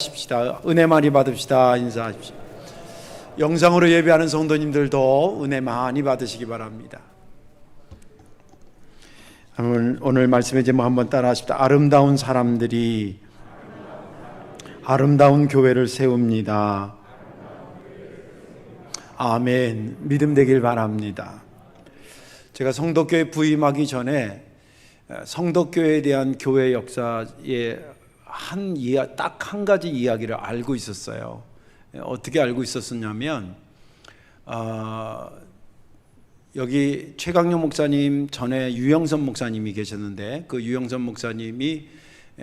하십시다. 은혜 많이 받읍시다. 인사하십시오. 영상으로 예배하는 성도님들도 은혜 많이 받으시기 바랍니다. 오늘 말씀의 제목 한번 따라 하십시다. 아름다운 사람들이 아름다운 교회를 세웁니다. 아멘. 믿음 되길 바랍니다. 제가 성덕교회 부임하기 전에 성덕교회에 대한 교회 역사에 딱 한 가지 이야기를 알고 있었어요. 어떻게 알고 있었냐면 여기 최강용 목사님 전에 유영선 목사님이 계셨는데 그 유영선 목사님이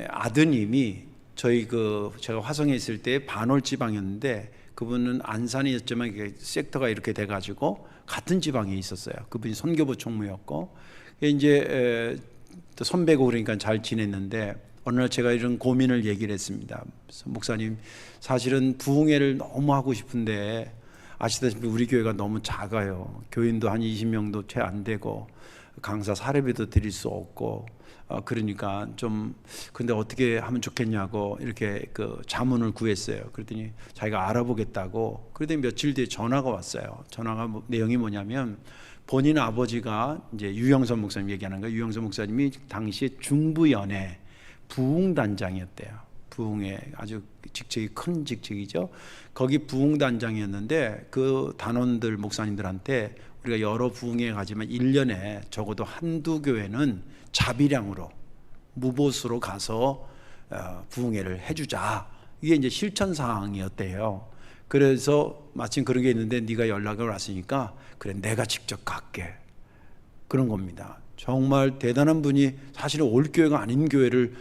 아드님이 제가 화성에 있을 때 반월 지방이었는데 그분은 안산이었지만 섹터가 이렇게 돼가지고 같은 지방에 있었어요. 그분이 선교부 총무였고 이제 선배고 그러니까 잘 지냈는데 어느 날 제가 이런 고민을 얘기를 했습니다. 목사님, 사실은 부흥회를 너무 하고 싶은데 아시다시피 우리 교회가 너무 작아요. 교인도 한 20명도 채 안 되고 강사 사례비도 드릴 수 없고 그러니까 좀 근데 어떻게 하면 좋겠냐고 이렇게 그 자문을 구했어요. 그랬더니 자기가 알아보겠다고. 그랬더니 며칠 뒤에 전화가 왔어요. 전화가 내용이 뭐냐면 본인 아버지가 이제 유영선 목사님 얘기하는 거예요. 유영선 목사님이 당시에 중부연회 부흥단장이었대요. 부흥회 아주 직책이 큰 직책이죠. 거기 부흥단장이었는데 그 단원들 목사님들한테 우리가 여러 부흥회 가지만 1년에 적어도 한두 교회는 자비량으로 무보수로 가서 부흥회를 해주자. 이게 이제 실천 사항이었대요. 그래서 마침 그런 게 있는데 네가 연락을 왔으니까 그래 내가 직접 갈게. 그런 겁니다. 정말 대단한 분이 사실은 올 교회가 아닌 교회를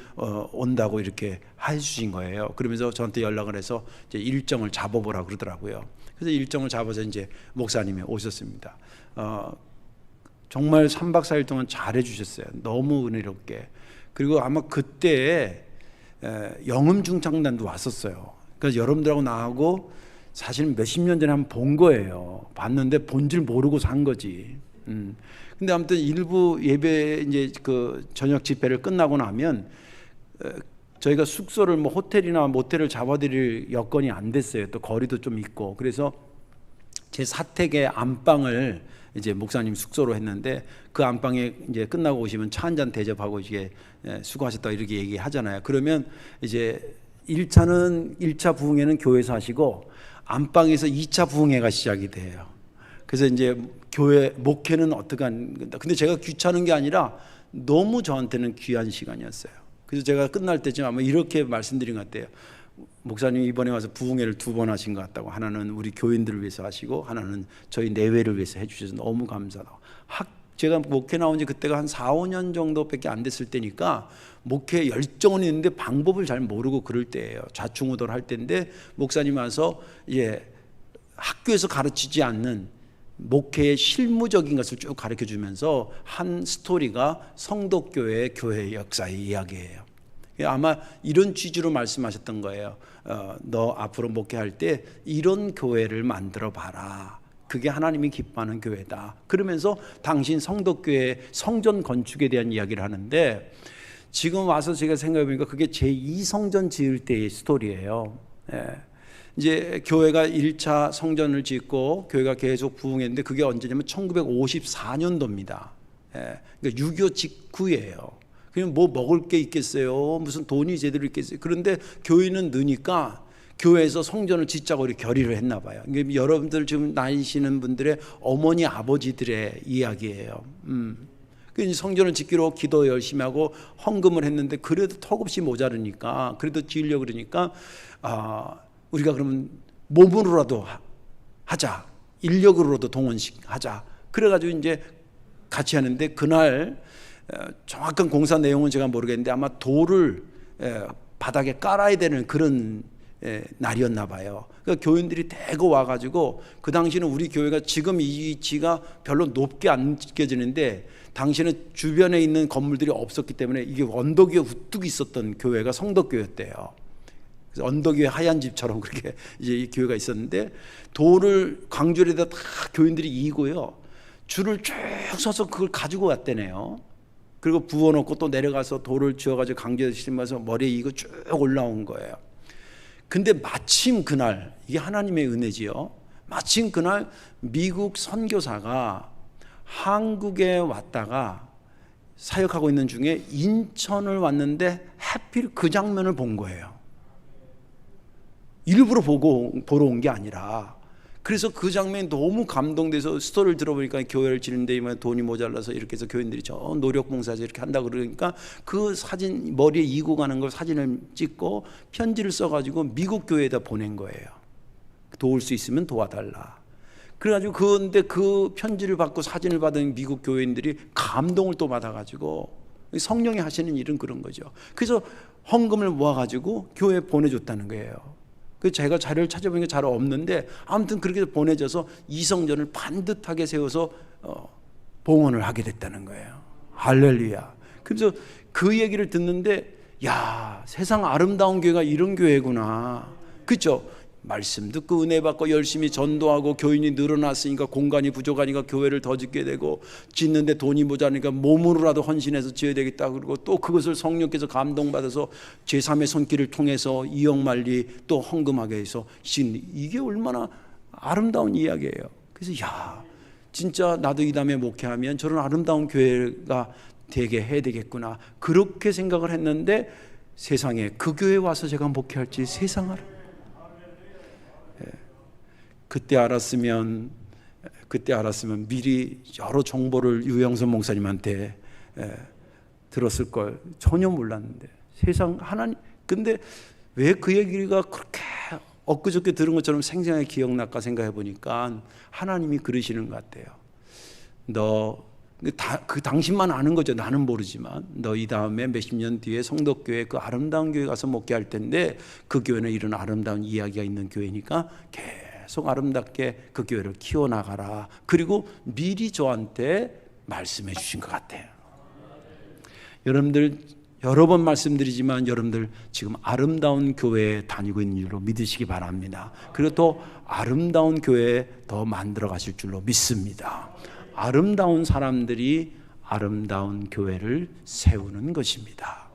온다고 이렇게 해주신 거예요. 그러면서 저한테 연락을 해서 이제 일정을 잡아보라 그러더라고요. 그래서 일정을 잡아서 이제 목사님이 오셨습니다. 정말 3박 4일 동안 잘해 주셨어요. 너무 은혜롭게. 그리고 아마 그때 영음중창단도 왔었어요. 그래서 여러분들하고 나하고 사실은 몇십 년 전에 한번 본 거예요. 봤는데 본 줄 모르고 산 거지. 근데 아무튼 일부 예배 이제 그 저녁 집회를 끝나고 나면 저희가 숙소를 뭐 호텔이나 모텔을 잡아드릴 여건이 안 됐어요. 또 거리도 좀 있고 그래서 제 사택의 안방을 이제 목사님 숙소로 했는데 그 안방에 이제 끝나고 오시면 차 한 잔 대접하고 이게 수고하셨다 이렇게 얘기하잖아요. 그러면 이제 1차 부흥회는 교회에서 하시고 안방에서 2차 부흥회가 시작이 돼요. 그래서 이제 교회 목회는 어떻게 한다. 근데 제가 귀찮은 게 아니라 너무 저한테는 귀한 시간이었어요. 그래서 제가 끝날 때쯤 아마 이렇게 말씀드린 것 같아요. 목사님 이번에 와서 부흥회를 2번 하신 것 같다고. 하나는 우리 교인들을 위해서 하시고 하나는 저희 내외를 위해서 해주셔서 너무 감사하다고. 제가 목회 나온 지 그때가 한 4, 5년 정도밖에 안 됐을 때니까 목회 열정은 있는데 방법을 잘 모르고 그럴 때예요. 좌충우돌 할 때인데 목사님 와서 학교에서 가르치지 않는 목회의 실무적인 것을 쭉 가르쳐 주면서 한 스토리가 성덕교회의 교회 역사의 이야기예요. 아마 이런 취지로 말씀하셨던 거예요. 너 앞으로 목회할 때 이런 교회를 만들어 봐라. 그게 하나님이 기뻐하는 교회다. 그러면서 당신 성덕교회 성전 건축에 대한 이야기를 하는데 지금 와서 제가 생각해 보니까 그게 제2성전 지을 때의 스토리예요. 이제 교회가 1차 성전을 짓고 교회가 계속 부흥했는데 그게 언제냐면 1954년도입니다. 그러니까 6.25 직후예요. 그냥 뭐 먹을 게 있겠어요? 무슨 돈이 제대로 있겠어요? 그런데 교인은 느니까 교회에서 성전을 짓자고 이렇게 결의를 했나 봐요. 그러니까 여러분들 지금 나이시는 분들의 어머니 아버지들의 이야기예요. 그래서 성전을 짓기로 기도 열심히 하고 헌금을 했는데 그래도 턱없이 모자르니까 그래도 지으려고 그러니까 우리가 그러면 몸으로라도 하자. 인력으로도 동원하자. 그래가지고 이제 같이 하는데 그날 정확한 공사 내용은 제가 모르겠는데 아마 돌을 바닥에 깔아야 되는 그런 날이었나 봐요. 그러니까 교인들이 대거 와가지고 그 당시는 우리 교회가 지금 이 위치가 별로 높게 안 느껴지는데 당시는 주변에 있는 건물들이 없었기 때문에 이게 언덕 위에 우뚝 있었던 교회가 성덕교회였대요. 그래서 언덕 위에 하얀 집처럼 그렇게 이제 이 교회가 있었는데 돌을 광주리에다 다 교인들이 이고요. 줄을 쭉 서서 그걸 가지고 왔대네요. 그리고 부어놓고 또 내려가서 돌을 쥐어가지고 강제로 심어서 머리에 이고 쭉 올라온 거예요. 근데 마침 그날, 이게 하나님의 은혜지요. 마침 그날 미국 선교사가 한국에 왔다가 사역하고 있는 중에 인천을 왔는데 하필 그 장면을 본 거예요. 일부러 보러 온 게 아니라. 그래서 그 장면이 너무 감동돼서 스토리를 들어보니까 교회를 지는데 돈이 모자라서 이렇게 해서 교인들이 저 노력봉사에서 이렇게 한다고 그러니까 그 사진 머리에 이고 가는 걸 사진을 찍고 편지를 써가지고 미국 교회에다 보낸 거예요. 도울 수 있으면 도와달라. 그래가지고 근데 그 편지를 받고 사진을 받은 미국 교회인들이 감동을 또 받아가지고 성령이 하시는 일은 그런 거죠. 그래서 헌금을 모아가지고 교회에 보내줬다는 거예요. 그 제가 자료를 찾아보니까 잘 없는데 아무튼 그렇게 보내져서 이성전을 반듯하게 세워서 봉헌을 하게 됐다는 거예요. 할렐루야. 그래서 그 얘기를 듣는데 야, 세상 아름다운 교회가 이런 교회구나. 그렇죠? 말씀 듣고 은혜 받고 열심히 전도하고 교인이 늘어났으니까 공간이 부족하니까 교회를 더 짓게 되고 짓는데 돈이 모자라니까 몸으로라도 헌신해서 지어야 되겠다. 그리고 또 그것을 성령께서 감동받아서 제3의 손길을 통해서 이역만리 또 헌금하게 해서 이게 얼마나 아름다운 이야기예요. 그래서 야, 진짜 나도 이 다음에 목회하면 저런 아름다운 교회가 되게 해야 되겠구나. 그렇게 생각을 했는데 세상에 그 교회에 와서 제가 목회할지 세상을 그때 알았으면 미리 여러 정보를 유영선 목사님한테 들었을 걸 전혀 몰랐는데 세상 하나님. 근데 왜 그 얘기가 그렇게 엊그저께 들은 것처럼 생생하게 기억날까 생각해 보니까 하나님이 그러시는 것 같아요. 그 당신만 아는 거죠. 나는 모르지만 너 이 다음에 몇십 년 뒤에 성덕교회 그 아름다운 교회 가서 목회할 텐데 그 교회는 이런 아름다운 이야기가 있는 교회니까 계속 아름답게 그 교회를 키워나가라. 그리고 미리 저한테 말씀해 주신 것 같아요. 여러분들 여러 번 말씀드리지만 여러분들 지금 아름다운 교회에 다니고 있는 줄로 믿으시기 바랍니다. 그리고 또 아름다운 교회 더 만들어 가실 줄로 믿습니다. 아름다운 사람들이 아름다운 교회를 세우는 것입니다.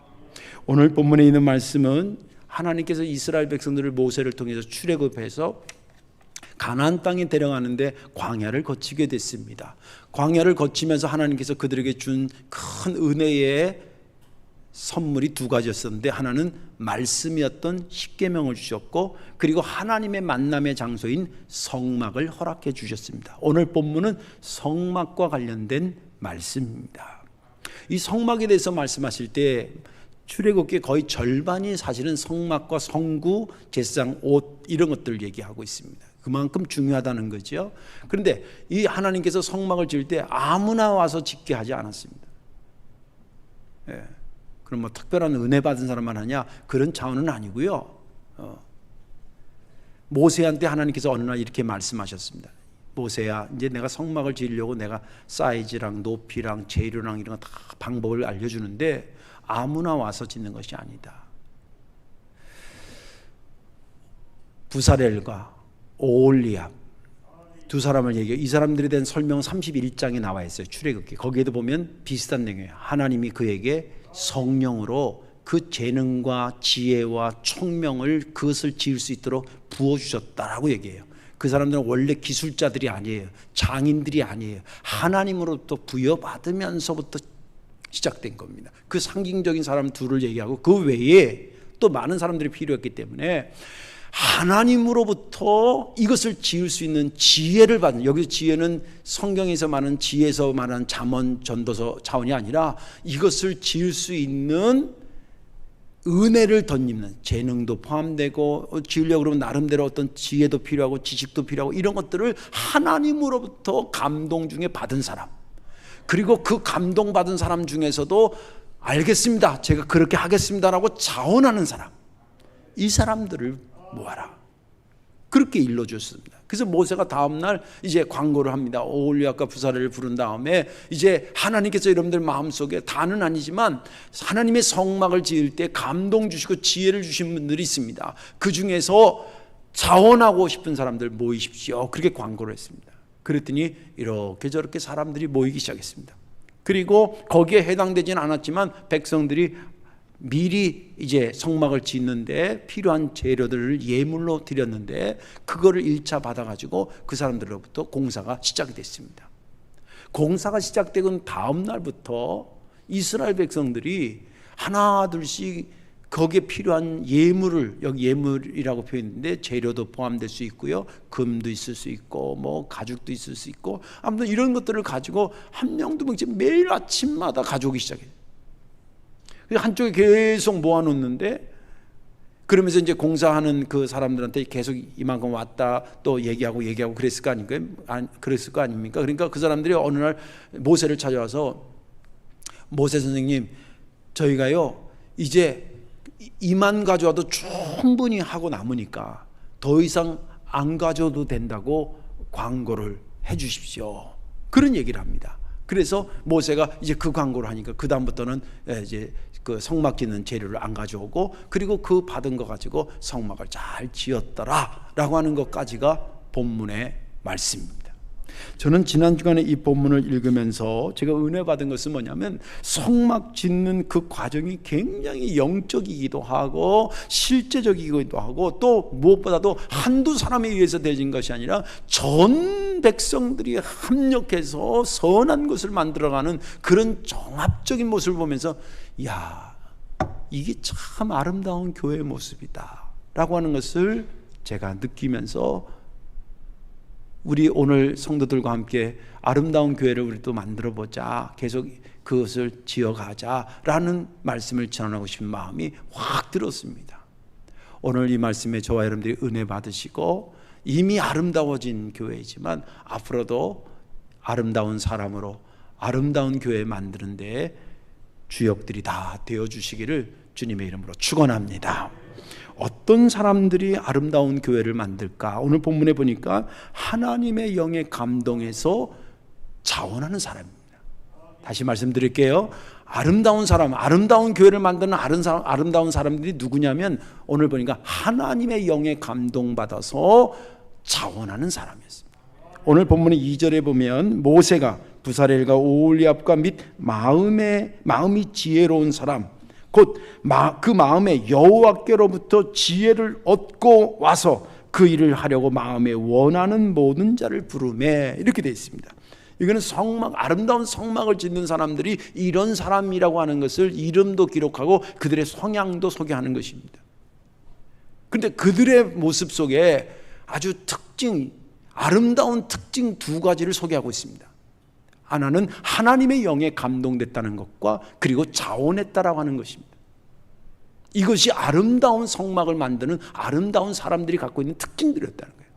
오늘 본문에 있는 말씀은 하나님께서 이스라엘 백성들을 모세를 통해서 출애굽해서 가나안 땅에 데려가는데 광야를 거치게 됐습니다. 광야를 거치면서 하나님께서 그들에게 준 큰 은혜의 선물이 두 가지였었는데 하나는 말씀이었던 십계명을 주셨고 그리고 하나님의 만남의 장소인 성막을 허락해 주셨습니다. 오늘 본문은 성막과 관련된 말씀입니다. 이 성막에 대해서 말씀하실 때 출애굽기 거의 절반이 사실은 성막과 성구, 제사장 옷 이런 것들 얘기하고 있습니다. 그만큼 중요하다는 거죠. 그런데 이 하나님께서 성막을 지을 때 아무나 와서 짓게 하지 않았습니다. 예. 그럼 뭐 특별한 은혜 받은 사람만 하냐? 그런 차원은 아니고요. 모세한테 하나님께서 어느 날 이렇게 말씀하셨습니다. 모세야, 이제 내가 성막을 지으려고 내가 사이즈랑 높이랑 재료랑 이런 거 다 방법을 알려주는데 아무나 와서 짓는 것이 아니다. 부사렐과 오홀리압 두 사람을 얘기해요. 이 사람들에 대한 설명은 31장에 나와 있어요. 출애굽기. 거기에도 보면 비슷한 내용이에요. 하나님이 그에게 성령으로 그 재능과 지혜와 총명을 그것을 지을 수 있도록 부어주셨다라고 얘기해요. 그 사람들은 원래 기술자들이 아니에요. 장인들이 아니에요. 하나님으로부터 부여받으면서부터 시작된 겁니다. 그 상징적인 사람 둘을 얘기하고 그 외에 또 많은 사람들이 필요했기 때문에 하나님으로부터 이것을 지을 수 있는 지혜를 받는, 여기서 지혜는 성경에서 말하는 지혜에서 말하는 잠언 전도서 차원이 아니라 이것을 지을 수 있는 은혜를 덧입는 재능도 포함되고 지으려고 그러면 나름대로 어떤 지혜도 필요하고 지식도 필요하고 이런 것들을 하나님으로부터 감동 중에 받은 사람, 그리고 그 감동받은 사람 중에서도 알겠습니다, 제가 그렇게 하겠습니다라고 자원하는 사람, 이 사람들을 모아라. 그렇게 일러줬습니다. 그래서 모세가 다음날 이제 광고를 합니다. 오홀리압과 부사렐을 부른 다음에 이제 하나님께서 여러분들 마음속에 다는 아니지만 하나님의 성막을 지을 때 감동 주시고 지혜를 주신 분들이 있습니다. 그 중에서 자원하고 싶은 사람들 모이십시오. 그렇게 광고를 했습니다. 그랬더니 이렇게 저렇게 사람들이 모이기 시작했습니다. 그리고 거기에 해당되지는 않았지만 백성들이 미리 이제 성막을 짓는데 필요한 재료들을 예물로 드렸는데 그거를 1차 받아가지고 그 사람들로부터 공사가 시작이 됐습니다. 공사가 시작되고 다음 날부터 이스라엘 백성들이 하나 둘씩 거기에 필요한 예물을, 여기 예물이라고 표현했는데 재료도 포함될 수 있고요, 금도 있을 수 있고 뭐 가죽도 있을 수 있고 아무튼 이런 것들을 가지고 한 명 두 명씩 매일 아침마다 가져오기 시작해요. 한쪽에 계속 모아놓는데, 그러면서 이제 공사하는 그 사람들한테 계속 이만큼 왔다 또 얘기하고 그랬을 거 아닙니까? 그랬을 거 아닙니까? 그러니까 그 사람들이 어느 날 모세를 찾아와서, 모세 선생님, 저희가요 이제 이만 가져와도 충분히 하고 남으니까 더 이상 안 가져도 된다고 광고를 해 주십시오. 그런 얘기를 합니다. 그래서 모세가 이제 그 광고를 하니까 그 다음부터는 이제 그 성막 짓는 재료를 안 가져오고, 그리고 그 받은 거 가지고 성막을 잘 지었더라라고 하는 것까지가 본문의 말씀입니다. 저는 지난 주간에 이 본문을 읽으면서 제가 은혜 받은 것은 뭐냐면, 성막 짓는 그 과정이 굉장히 영적이기도 하고 실제적이기도 하고, 또 무엇보다도 한두 사람에 의해서 되진 것이 아니라 전 백성들이 합력해서 선한 것을 만들어가는 그런 종합적인 모습을 보면서, 야, 이게 참 아름다운 교회의 모습이다 라고 하는 것을 제가 느끼면서, 우리 오늘 성도들과 함께 아름다운 교회를 우리 또 만들어 보자, 계속 그것을 지어가자 라는 말씀을 전하고 싶은 마음이 확 들었습니다. 오늘 이 말씀에 저와 여러분들이 은혜 받으시고, 이미 아름다워진 교회이지만 앞으로도 아름다운 사람으로 아름다운 교회 만드는 데 주역들이 다 되어주시기를 주님의 이름으로 축원합니다. 어떤 사람들이 아름다운 교회를 만들까? 오늘 본문에 보니까 하나님의 영에 감동해서 자원하는 사람입니다. 다시 말씀드릴게요. 아름다운 사람, 아름다운 교회를 만드는 아름다운 사람들이 누구냐면, 오늘 보니까 하나님의 영에 감동받아서 자원하는 사람이었습니다. 오늘 본문의 2절에 보면, 모세가 부사렐과 오홀리압과 및 마음이 지혜로운 사람, 곧 그 마음에 여호와께로부터 지혜를 얻고 와서 그 일을 하려고 마음에 원하는 모든 자를 부르매, 이렇게 되어 있습니다. 이거는 성막, 아름다운 성막을 짓는 사람들이 이런 사람이라고 하는 것을 이름도 기록하고 그들의 성향도 소개하는 것입니다. 그런데 그들의 모습 속에 아주 아름다운 특징 두 가지를 소개하고 있습니다. 하나는 하나님의 영에 감동됐다는 것과, 그리고 자원했다라고 하는 것입니다. 이것이 아름다운 성막을 만드는 아름다운 사람들이 갖고 있는 특징들이었다는 거예요.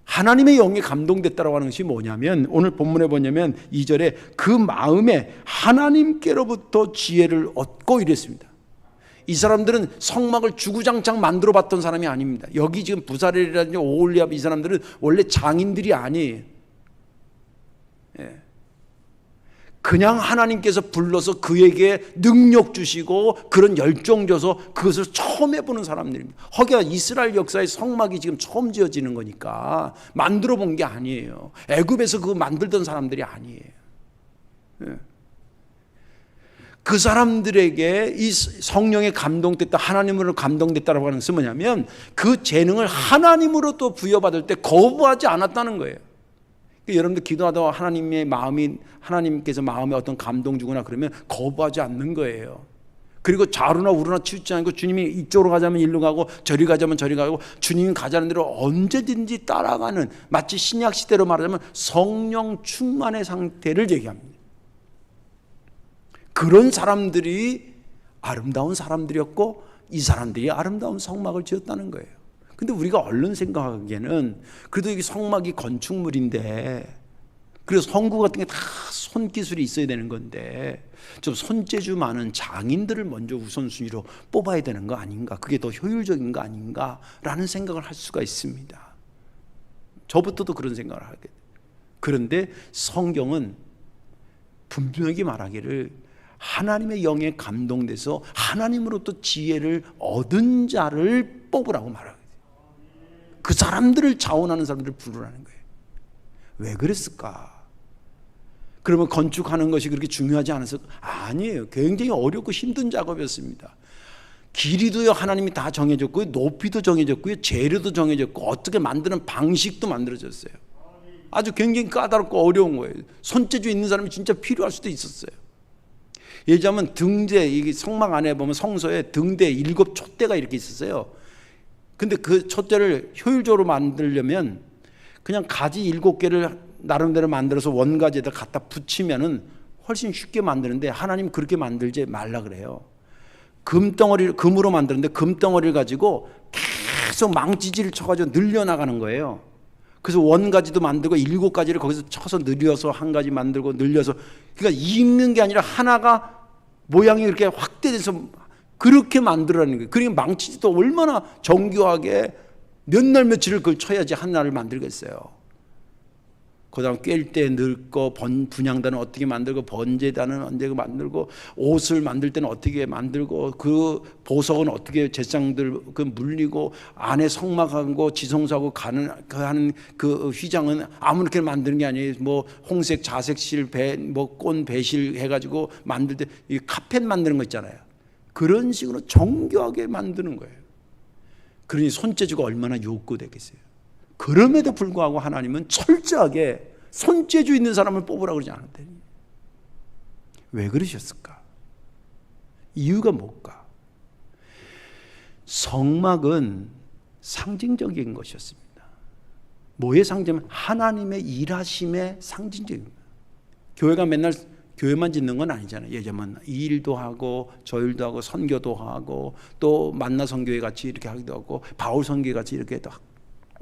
하나님의 영에 감동됐다라고 하는 것이 뭐냐면, 오늘 본문에 보냐면 2절에 그 마음에 하나님께로부터 지혜를 얻고 이랬습니다. 이 사람들은 성막을 주구장창 만들어 봤던 사람이 아닙니다. 여기 지금 부사렐이라든지 오홀리압, 이 사람들은 원래 장인들이 아니에요. 그냥 하나님께서 불러서 그에게 능력 주시고 그런 열정 줘서 그것을 처음 해보는 사람들입니다. 허기야 이스라엘 역사의 성막이 지금 처음 지어지는 거니까 만들어 본 게 아니에요. 애굽에서 그거 만들던 사람들이 아니에요. 그 사람들에게 이 성령에 감동됐다, 하나님으로 감동됐다라고 하는 것은 뭐냐면, 그 재능을 하나님으로 또 부여받을 때 거부하지 않았다는 거예요. 여러분들 기도하다가 하나님께서 마음에 어떤 감동 주거나 그러면 거부하지 않는 거예요. 그리고 좌로나 우로나 치우치지 않고, 주님이 이쪽으로 가자면 이리로 가고 저리 가자면 저리 가고, 주님이 가자는 대로 언제든지 따라가는, 마치 신약 시대로 말하자면 성령 충만의 상태를 얘기합니다. 그런 사람들이 아름다운 사람들이었고, 이 사람들이 아름다운 성막을 지었다는 거예요. 근데 우리가 얼른 생각하기에는 그래도 이게 성막이 건축물인데, 그래서 성구 같은 게 다 손기술이 있어야 되는 건데 좀 손재주 많은 장인들을 먼저 우선순위로 뽑아야 되는 거 아닌가, 그게 더 효율적인 거 아닌가라는 생각을 할 수가 있습니다. 저부터도 그런 생각을 하게 돼요. 그런데 성경은 분명히 말하기를 하나님의 영에 감동돼서 하나님으로부터 지혜를 얻은 자를 뽑으라고 말하거든요. 그 사람들을 자원하는 사람들을 부르라는 거예요. 왜 그랬을까? 그러면 건축하는 것이 그렇게 중요하지 않아서? 아니에요. 굉장히 어렵고 힘든 작업이었습니다. 길이도요 하나님이 다 정해졌고요, 높이도 정해졌고요, 재료도 정해졌고, 어떻게 만드는 방식도 만들어졌어요. 아주 굉장히 까다롭고 어려운 거예요. 손재주 있는 사람이 진짜 필요할 수도 있었어요. 예전에 등대, 이 성막 안에 보면 성소에 등대 7 촛대가 이렇게 있었어요. 근데 그 촛대를 효율적으로 만들려면 그냥 가지 7개를 나름대로 만들어서 원가지에다 갖다 붙이면은 훨씬 쉽게 만드는데, 하나님 그렇게 만들지 말라 그래요. 금으로 만드는데 금덩어리를 가지고 계속 망치질을 쳐가지고 늘려나가는 거예요. 그래서 원가지도 만들고 7가지를 거기서 쳐서 늘려서 한 가지 만들고 늘려서, 그러니까 입는 게 아니라 하나가 모양이 이렇게 확대돼서 그렇게 만들어라는 거예요. 그러니까 망치질도 얼마나 정교하게 몇 날 며칠을 그걸 쳐야지 하나를 만들겠어요. 그 다음 꿰일 때 넣고, 분향단은 어떻게 만들고, 번제단은 언제 만들고, 옷을 만들 때는 어떻게 만들고, 그 보석은 어떻게 제상들 그 물리고, 안에 성막하고 지성소하고 하는 그 휘장은 아무렇게 만드는 게 아니에요. 뭐 홍색 자색실 뭐 꽃 배실 해가지고 만들 때 이 카펫 만드는 거 있잖아요. 그런 식으로 정교하게 만드는 거예요. 그러니 손재주가 얼마나 요구되겠어요. 그럼에도 불구하고 하나님은 철저하게 손재주 있는 사람을 뽑으라고 그러지 않았대요. 왜 그러셨을까? 이유가 뭘까? 성막은 상징적인 것이었습니다. 뭐의 상징이면 하나님의 일하심의 상징적입니다. 교회가 맨날 교회만 짓는 건 아니잖아요. 예전은 이 일도 하고 저 일도 하고 선교도 하고 또 만나 선교회 같이 이렇게 하기도 하고 바울 선교회 같이 이렇게 또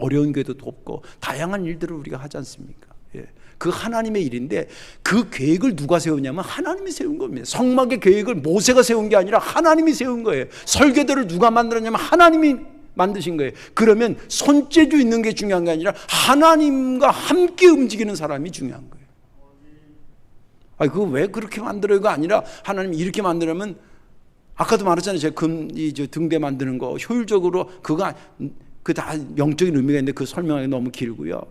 어려운 교회도 돕고 다양한 일들을 우리가 하지 않습니까? 예. 그 하나님의 일인데, 그 계획을 누가 세우냐면 하나님이 세운 겁니다. 성막의 계획을 모세가 세운 게 아니라 하나님이 세운 거예요. 설계도를 누가 만들었냐면 하나님이 만드신 거예요. 그러면 손재주 있는 게 중요한 게 아니라 하나님과 함께 움직이는 사람이 중요한 거예요. 아니, 그거 왜 그렇게 만들어요가 아니라 하나님이 이렇게 만들면, 아까도 말했잖아요. 제가 등대 만드는 거 효율적으로 그거 그 다 영적인 의미가 있는데 그 설명하기 너무 길고요.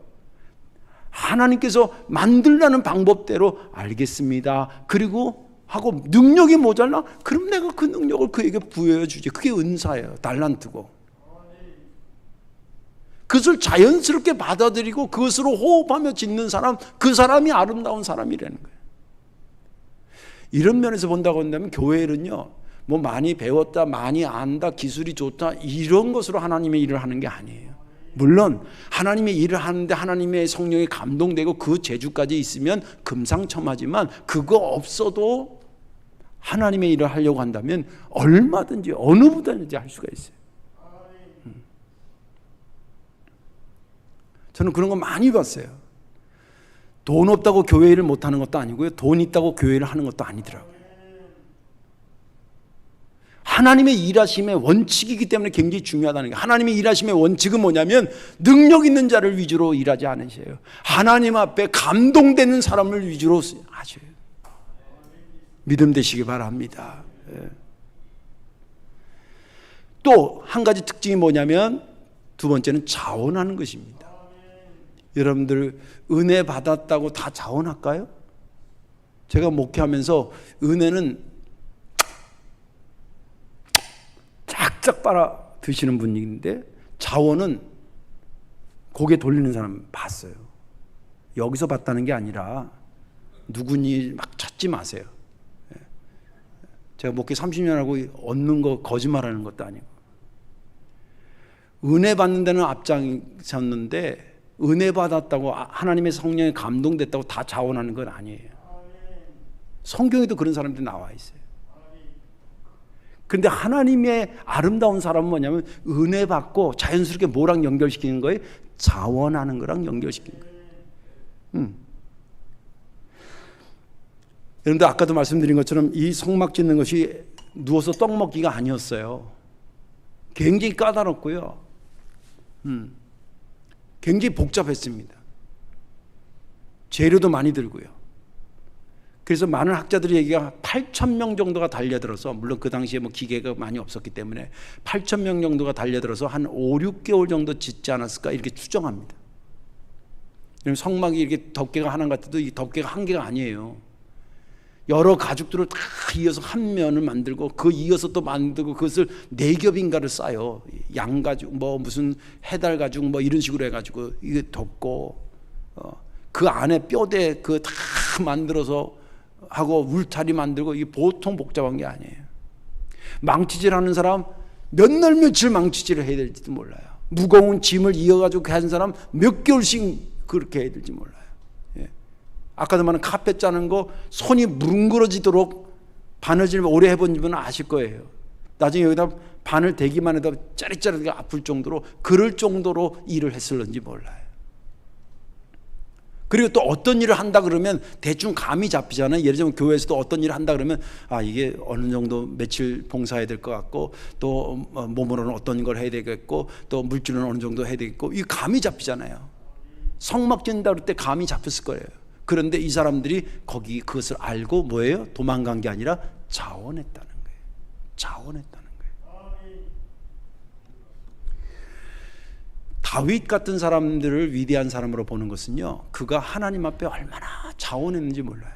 하나님께서 만들라는 방법대로 알겠습니다. 그리고 하고 능력이 모자라? 그럼 내가 그 능력을 그에게 부여해 주지. 그게 은사예요. 달란트고. 그것을 자연스럽게 받아들이고 그것으로 호흡하며 짓는 사람, 그 사람이 아름다운 사람이라는 거예요. 이런 면에서 본다고 한다면 교회는요, 뭐 많이 배웠다, 많이 안다, 기술이 좋다, 이런 것으로 하나님의 일을 하는 게 아니에요. 물론 하나님의 일을 하는데 하나님의 성령이 감동되고 그 재주까지 있으면 금상첨화지만, 그거 없어도 하나님의 일을 하려고 한다면 얼마든지 어느 부분든지 할 수가 있어요. 저는 그런 거 많이 봤어요. 돈 없다고 교회 일을 못하는 것도 아니고요, 돈 있다고 교회 일을 하는 것도 아니더라고요. 하나님의 일하심의 원칙이기 때문에 굉장히 중요하다는 거예요. 하나님의 일하심의 원칙은 뭐냐면 능력 있는 자를 위주로 일하지 않으세요. 하나님 앞에 감동되는 사람을 위주로 하셔요. 믿음 되시기 바랍니다. 또 한 가지 특징이 뭐냐면, 두 번째는 자원하는 것입니다. 여러분들 은혜 받았다고 다 자원할까요? 제가 목회하면서 은혜는 쫙쫙 빨아 드시는 분인데, 자원은 고개 돌리는 사람 봤어요. 여기서 봤다는 게 아니라 누구니 막 찾지 마세요. 제가 목회 30년 하고 얻는 거 거짓말하는 것도 아니고, 은혜 받는 데는 앞장섰는데 은혜 받았다고 하나님의 성령에 감동됐다고 다 자원하는 건 아니에요. 성경에도 그런 사람들이 나와 있어요. 그런데 하나님의 아름다운 사람은 뭐냐면 은혜 받고 자연스럽게 뭐랑 연결시키는 거예요? 자원하는 거랑 연결시키는 거예요. 여러분들 아까도 말씀드린 것처럼 이 성막 짓는 것이 누워서 떡 먹기가 아니었어요. 굉장히 까다롭고요, 굉장히 복잡했습니다. 재료도 많이 들고요. 그래서 많은 학자들이 얘기가 8,000명 정도가 달려들어서, 물론 그 당시에 뭐 기계가 많이 없었기 때문에 8,000명 정도가 달려들어서 한 5, 6개월 정도 짓지 않았을까 이렇게 추정합니다. 성막이 이렇게 덮개가 하나 같아도 이 덮개가 한 개가 아니에요. 여러 가죽들을 다 이어서 한 면을 만들고 그 이어서 또 만들고 그것을 네 겹인가를 쌓아요. 양가죽 뭐 무슨 해달 가죽 뭐 이런 식으로 해가지고 이게 덮고 그 안에 뼈대 그 다 만들어서 하고 울타리 만들고 이게 보통 복잡한 게 아니에요. 망치질하는 사람 몇 날 며칠 망치질을 해야 될지도 몰라요. 무거운 짐을 이어가지고 하는 사람 몇 개월씩 그렇게 해야 될지 몰라요. 아까도 말한 카펫 짜는 거 손이 무릉거러지도록 바느질 오래 해본 분은 아실 거예요. 나중에 여기다 바늘 대기만 해도 짜릿짜릿하게 아플 정도로 그럴 정도로 일을 했을런지 몰라요. 그리고 또 어떤 일을 한다 그러면 대충 감이 잡히잖아요. 예를 들면 교회에서도 어떤 일을 한다 그러면 이게 어느 정도 며칠 봉사해야 될 것 같고 또 몸으로는 어떤 걸 해야 되겠고 또 물질은 어느 정도 해야 되겠고 이 감이 잡히잖아요. 성막 짓는다 그럴 때 감이 잡혔을 거예요. 그런데 이 사람들이 거기 그것을 알고 뭐예요? 도망간 게 아니라 자원했다는 거예요. 자원했다는 거예요. 다윗 같은 사람들을 위대한 사람으로 보는 것은요, 그가 하나님 앞에 얼마나 자원했는지 몰라요.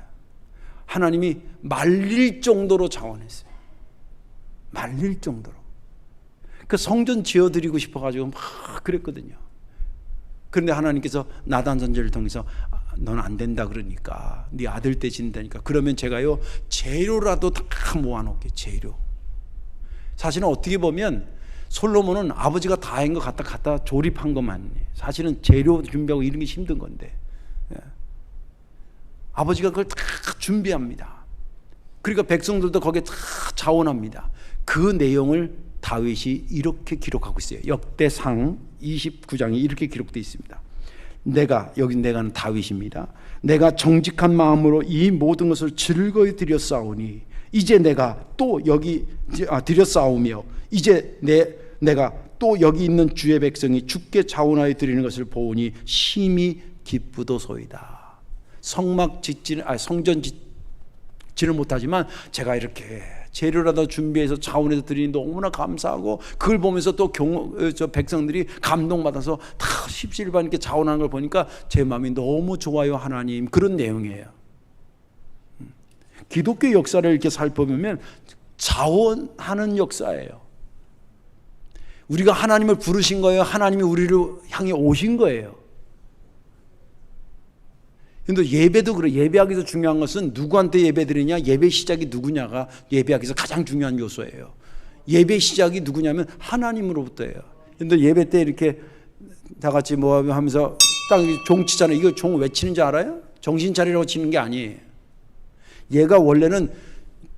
하나님이 말릴 정도로 자원했어요. 말릴 정도로. 그 성전 지어드리고 싶어가지고 막 그랬거든요. 그런데 하나님께서 나단 선지자를 통해서 넌 안 된다 그러니까 네 아들 대신다니까 그러면 제가요 재료라도 다 모아놓게. 재료. 사실은 어떻게 보면 솔로몬은 아버지가 다 한 거 갖다 조립한 것만, 사실은 재료 준비하고 이런 게 힘든 건데 아버지가 그걸 다 준비합니다. 그러니까 백성들도 거기에 다 자원합니다. 그 내용을 다윗이 이렇게 기록하고 있어요. 역대상 29장에 이렇게 기록되어 있습니다. 내가는 다윗입니다. 내가 정직한 마음으로 이 모든 것을 즐거이 드렸사오니 이제 내가 또 여기 드렸사오며 이제 내가 또 여기 있는 주의 백성이 주께 자원하여 드리는 것을 보니 심히 기쁘도소이다. 성전 짓지는 못하지만 제가 이렇게 재료라도 준비해서 자원해서 드리니 너무나 감사하고 그걸 보면서 또 저 백성들이 감동받아서 다 십시일반 이렇게 자원하는 걸 보니까 제 마음이 너무 좋아요 하나님. 그런 내용이에요. 기독교 역사를 이렇게 살펴보면 자원하는 역사예요. 우리가 하나님을 부르신 거예요. 하나님이 우리를 향해 오신 거예요. 근데 예배도 그래. 예배하기도 중요한 것은 누구한테 예배드리냐, 예배 시작이 누구냐가 예배하기에서 가장 중요한 요소예요. 예배 시작이 누구냐면 하나님으로부터예요. 근데 예배 때 이렇게 다 같이 뭐 하면서 딱 종 치잖아요. 이거 종 왜 치는지 알아요? 정신 차리라고 치는 게 아니에요. 얘가 원래는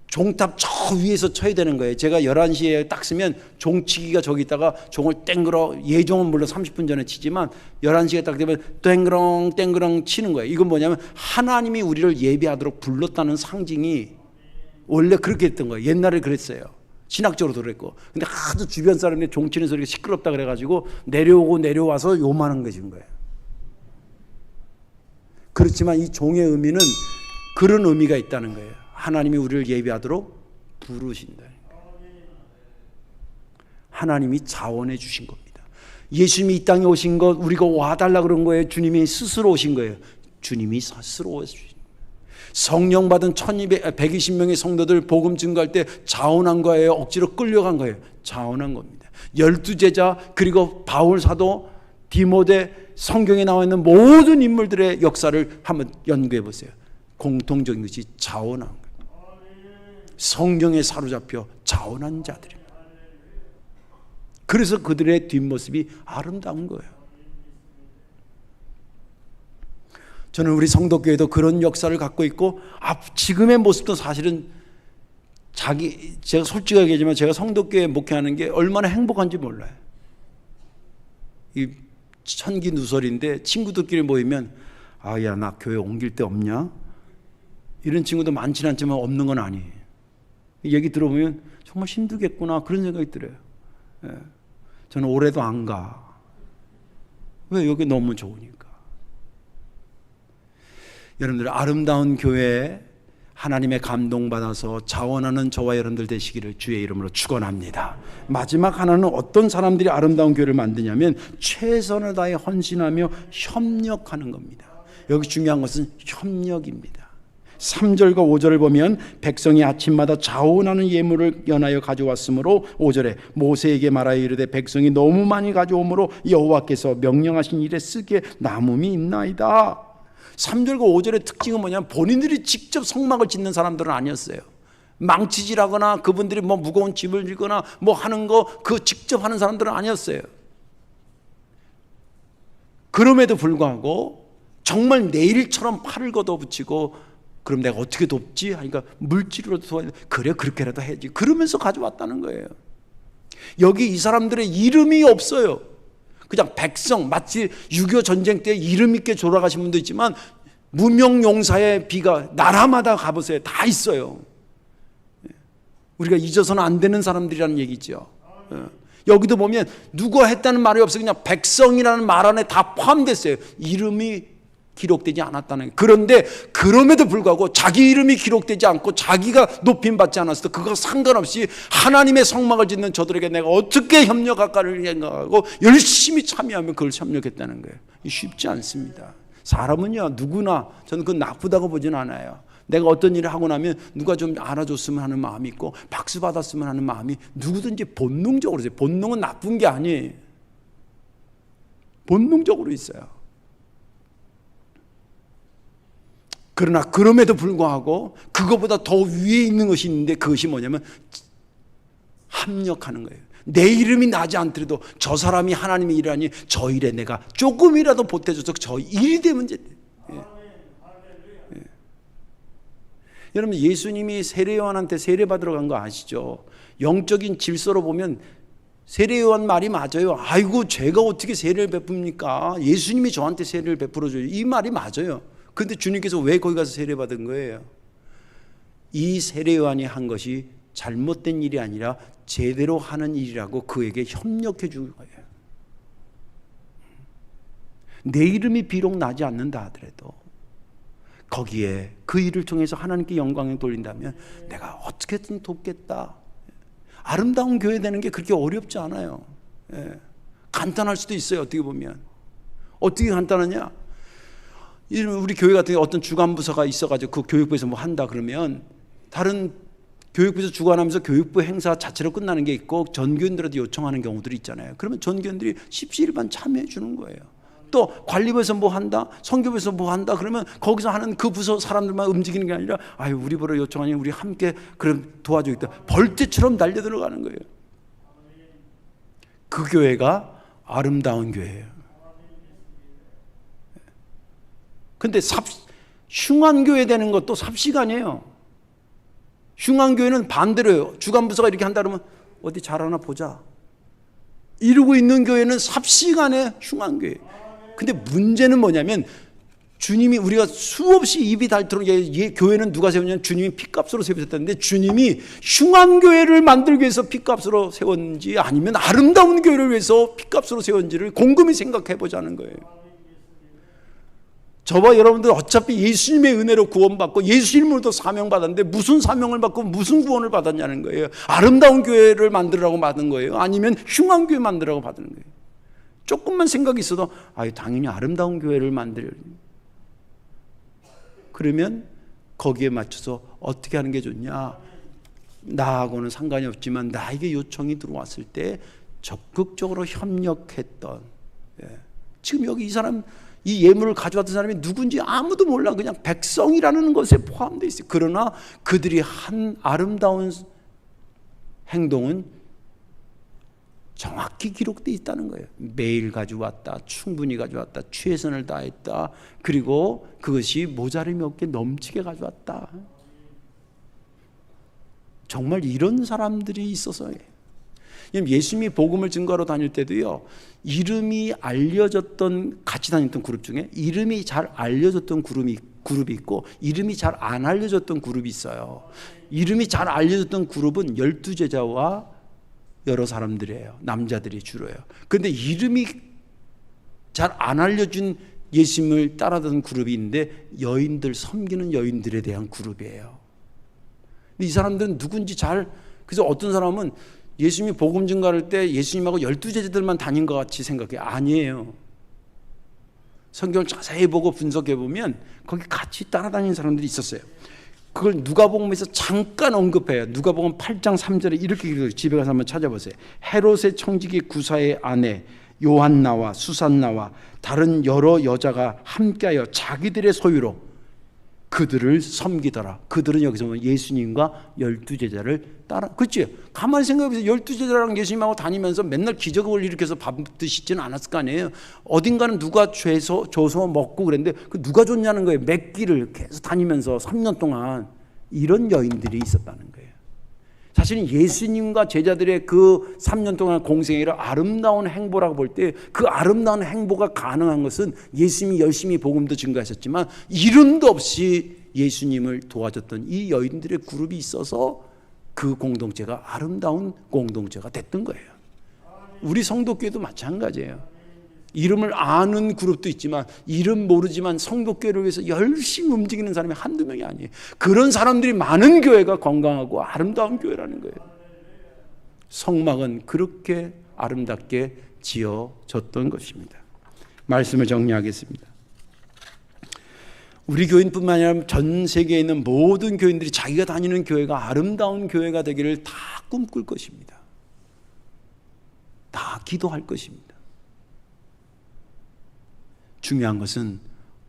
종탑 저 위에서 쳐야 되는 거예요. 제가 11시에 딱 쓰면 종치기가 저기 있다가 종을 땡그러, 예종은 물론 30분 전에 치지만 11시에 딱 되면 땡그렁 땡그렁 치는 거예요. 이건 뭐냐면 하나님이 우리를 예배하도록 불렀다는 상징이 원래 그렇게 했던 거예요. 옛날에 그랬어요. 신학적으로도 그랬고. 근데 하도 주변 사람들이 종 치는 소리가 시끄럽다 그래가지고 내려와서 요만한 것인 거예요. 그렇지만 이 종의 의미는 그런 의미가 있다는 거예요. 하나님이 우리를 예배하도록 부르신다. 하나님이 자원해 주신 겁니다. 예수님이 이 땅에 오신 것 우리가 와달라 그런 거예요. 주님이 스스로 오신 거예요. 주님이 스스로 오신 거예요. 성령 받은 120명의 성도들 복음 증거할 때 자원한 거예요. 억지로 끌려간 거예요. 자원한 겁니다. 12제자 그리고 바울 사도 디모데 성경에 나와 있는 모든 인물들의 역사를 한번 연구해 보세요. 공통적인 것이 자원한 거예요. 성경에 사로잡혀 자원한 자들입니다. 그래서 그들의 뒷모습이 아름다운 거예요. 저는 우리 성도교회도 그런 역사를 갖고 있고 지금의 모습도 사실은 제가 솔직하게 얘기하지만 제가 성도교회 목회하는 게 얼마나 행복한지 몰라요. 이 천기 누설인데 친구들끼리 모이면 야 나 교회 옮길 데 없냐? 이런 친구도 많지는 않지만 없는 건 아니에요. 얘기 들어보면 정말 힘들겠구나 그런 생각이 들어요. 저는 올해도 안 가. 왜? 여기 너무 좋으니까. 여러분들 아름다운 교회, 하나님의 감동받아서 자원하는 저와 여러분들 되시기를 주의 이름으로 축원합니다. 마지막 하나는 어떤 사람들이 아름다운 교회를 만드냐면 최선을 다해 헌신하며 협력하는 겁니다. 여기 중요한 것은 협력입니다. 3절과 5절을 보면 백성이 아침마다 자원하는 예물을 연하여 가져왔으므로 5절에 모세에게 말하여 이르되 백성이 너무 많이 가져오므로 여호와께서 명령하신 일에 쓰기에 남음이 있나이다. 3절과 5절의 특징은 뭐냐면 본인들이 직접 성막을 짓는 사람들은 아니었어요. 망치질하거나 그분들이 뭐 무거운 짐을 지거나 뭐 하는 거 그 직접 하는 사람들은 아니었어요. 그럼에도 불구하고 정말 내일처럼 팔을 걷어붙이고 그럼 내가 어떻게 돕지? 하니까 물질로도 도와야 돼. 그래 그렇게라도 해야지. 그러면서 가져왔다는 거예요. 여기 이 사람들의 이름이 없어요. 그냥 백성, 마치 6.25 전쟁 때 이름 있게 돌아가신 분도 있지만 무명용사의 비가 나라마다 가보세요. 다 있어요. 우리가 잊어서는 안 되는 사람들이라는 얘기죠. 여기도 보면 누가 했다는 말이 없어요. 그냥 백성이라는 말 안에 다 포함됐어요. 이름이 기록되지 않았다는 거예요. 그런데 그럼에도 불구하고 자기 이름이 기록되지 않고 자기가 높임받지 않았을 때 그거 상관없이 하나님의 성막을 짓는 저들에게 내가 어떻게 협력할까를 생각하고 열심히 참여하면 그걸 협력했다는 거예요. 쉽지 않습니다. 사람은요 누구나 저는 그건 나쁘다고 보진 않아요. 내가 어떤 일을 하고 나면 누가 좀 알아줬으면 하는 마음이 있고 박수 받았으면 하는 마음이 누구든지 본능적으로 있어요. 본능은 나쁜 게 아니에요. 본능적으로 있어요. 그러나 그럼에도 불구하고 그것보다 더 위에 있는 것이 있는데 그것이 뭐냐면 합력하는 거예요. 내 이름이 나지 않더라도 저 사람이 하나님의 일하니 저 일에 내가 조금이라도 보태줘서 저 일이 되면 돼. 여러분 예수님이 세례요한한테 세례받으러 간 거 아시죠? 영적인 질서로 보면 세례요한 말이 맞아요. 아이고 제가 어떻게 세례를 베풉니까? 예수님이 저한테 세례를 베풀어줘요. 이 말이 맞아요. 근데 주님께서 왜 거기 가서 세례받은 거예요? 이 세례요한이 한 것이 잘못된 일이 아니라 제대로 하는 일이라고 그에게 협력해 준 거예요. 내 이름이 비록 나지 않는다 하더라도 거기에 그 일을 통해서 하나님께 영광을 돌린다면 내가 어떻게든 돕겠다. 아름다운 교회 되는 게 그렇게 어렵지 않아요. 간단할 수도 있어요. 어떻게 보면. 어떻게 간단하냐? 우리 교회 같은 경우 어떤 주간부서가 있어가지고 그 교육부에서 뭐 한다 그러면 다른 교육부에서 주관하면서 교육부 행사 자체로 끝나는 게 있고 전교인들한테 요청하는 경우들이 있잖아요. 그러면 전교인들이 십시일반 참여해 주는 거예요. 또 관리부에서 뭐 한다, 선교부에서 뭐 한다 그러면 거기서 하는 그 부서 사람들만 움직이는 게 아니라 아유 우리 보러 요청하니 우리 함께 그럼 도와주겠다. 벌떼처럼 달려 들어가는 거예요. 그 교회가 아름다운 교회예요. 근데 흉한 교회 되는 것도 삽시간이에요. 흉한 교회는 반대로요. 주간부서가 이렇게 한다 그러면 어디 잘하나 보자. 이러고 있는 교회는 삽시간에 흉한 교회. 근데 문제는 뭐냐면 주님이 우리가 수없이 입이 닳도록 교회는 누가 세웠냐면 주님이 핏값으로 세우셨다는데 주님이 흉한 교회를 만들기 위해서 핏값으로 세웠는지 아니면 아름다운 교회를 위해서 핏값으로 세웠는지를 곰곰이 생각해 보자는 거예요. 저와 여러분들 어차피 예수님의 은혜로 구원받고 예수님으로도 사명받았는데 무슨 사명을 받고 무슨 구원을 받았냐는 거예요. 아름다운 교회를 만들라고 받은 거예요? 아니면 흉한 교회 만들라고 받은 거예요? 조금만 생각이 있어도 당연히 아름다운 교회를 만들. 그러면 거기에 맞춰서 어떻게 하는 게 좋냐? 나하고는 상관이 없지만 나에게 요청이 들어왔을 때 적극적으로 협력했던. 지금 여기 이 사람 이 예물을 가져왔던 사람이 누군지 아무도 몰라. 그냥 백성이라는 것에 포함되어 있어요. 그러나 그들이 한 아름다운 행동은 정확히 기록되어 있다는 거예요. 매일 가져왔다. 충분히 가져왔다. 최선을 다했다. 그리고 그것이 모자림이 없게 넘치게 가져왔다. 정말 이런 사람들이 있어서요. 예수님이 복음을 증거하러 다닐 때도요, 이름이 알려졌던 같이 다녔던 그룹 중에 이름이 잘 알려졌던 그룹이 있고 이름이 잘 안 알려졌던 그룹이 있어요. 이름이 잘 알려졌던 그룹은 12제자와 여러 사람들이에요. 남자들이 주로요. 그런데 이름이 잘 안 알려진 예수님을 따라다니는 그룹이 있는데 여인들, 섬기는 여인들에 대한 그룹이에요. 이 사람들은 누군지 잘, 그래서 어떤 사람은 예수님이 복음 증가할 때 예수님하고 12제자들만 다닌 것 같이 생각해. 아니에요. 성경을 자세히 보고 분석해 보면 거기 같이 따라다니는 사람들이 있었어요. 그걸 누가복음에서 잠깐 언급해요. 누가복음 8장 3절에 이렇게 기록해요. 집에 가서 한번 찾아보세요. 헤롯의 청지기 구사의 아내 요한나와 수산나와 다른 여러 여자가 함께하여 자기들의 소유로 그들을 섬기더라. 그들은 여기서 보면 예수님과 12제자를 따라, 그렇지? 가만히 생각해보세요. 12제자랑 예수님하고 다니면서 맨날 기적을 일으켜서 밥 드시지는 않았을 거 아니에요. 어딘가는 누가 줘서 먹고 그랬는데 그 누가 줬냐는 거예요. 몇 끼를 계속 다니면서 3년 동안 이런 여인들이 있었다는 거예요. 사실은 예수님과 제자들의 그 3년 동안 공생애를 아름다운 행보라고 볼 때 그 아름다운 행보가 가능한 것은 예수님이 열심히 복음도 증거하셨지만 이름도 없이 예수님을 도와줬던 이 여인들의 그룹이 있어서 그 공동체가 아름다운 공동체가 됐던 거예요. 우리 성도교회도 마찬가지예요. 이름을 아는 그룹도 있지만 이름 모르지만 성도교회를 위해서 열심히 움직이는 사람이 한두 명이 아니에요. 그런 사람들이 많은 교회가 건강하고 아름다운 교회라는 거예요. 성막은 그렇게 아름답게 지어졌던 것입니다. 말씀을 정리하겠습니다. 우리 교인뿐만 아니라 전 세계에 있는 모든 교인들이 자기가 다니는 교회가 아름다운 교회가 되기를 다 꿈꿀 것입니다. 다 기도할 것입니다. 중요한 것은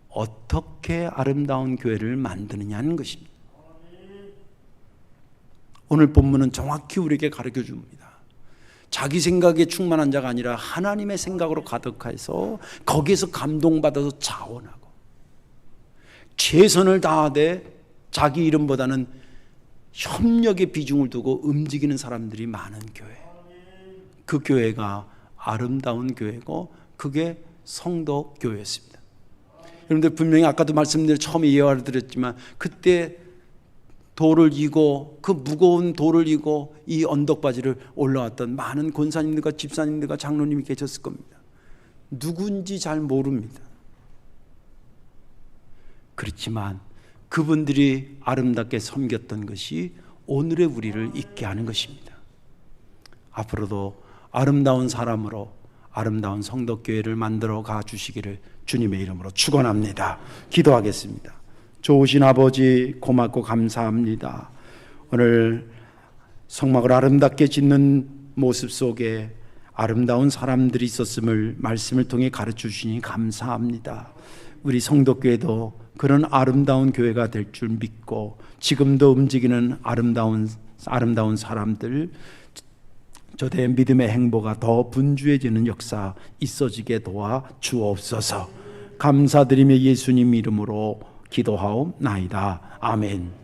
어떻게 아름다운 교회를 만드느냐는 것입니다. 오늘 본문은 정확히 우리에게 가르쳐 줍니다. 자기 생각에 충만한 자가 아니라 하나님의 생각으로 가득해서 거기에서 감동받아서 자원하고 최선을 다하되 자기 이름보다는 협력의 비중을 두고 움직이는 사람들이 많은 교회. 그 교회가 아름다운 교회고 그게 성도 교회였습니다. 여러분들 분명히 아까도 말씀드린 처음에 예화를 드렸지만 그때 돌을 이고 그 무거운 돌을 이고 이 언덕바지를 올라왔던 많은 권사님들과 집사님들과 장로님이 계셨을 겁니다. 누군지 잘 모릅니다. 그렇지만 그분들이 아름답게 섬겼던 것이 오늘의 우리를 있게 하는 것입니다. 앞으로도 아름다운 사람으로 아름다운 성도교회를 만들어 가 주시기를 주님의 이름으로 축원합니다. 기도하겠습니다. 좋으신 아버지 고맙고 감사합니다. 오늘 성막을 아름답게 짓는 모습 속에 아름다운 사람들이 있었음을 말씀을 통해 가르쳐 주시니 감사합니다. 우리 성도교회도 그런 아름다운 교회가 될 줄 믿고 지금도 움직이는 아름다운 사람들, 저대의 믿음의 행보가 더 분주해지는 역사 있어지게 도와 주옵소서. 감사드리며 예수님 이름으로 기도하옵나이다. 아멘.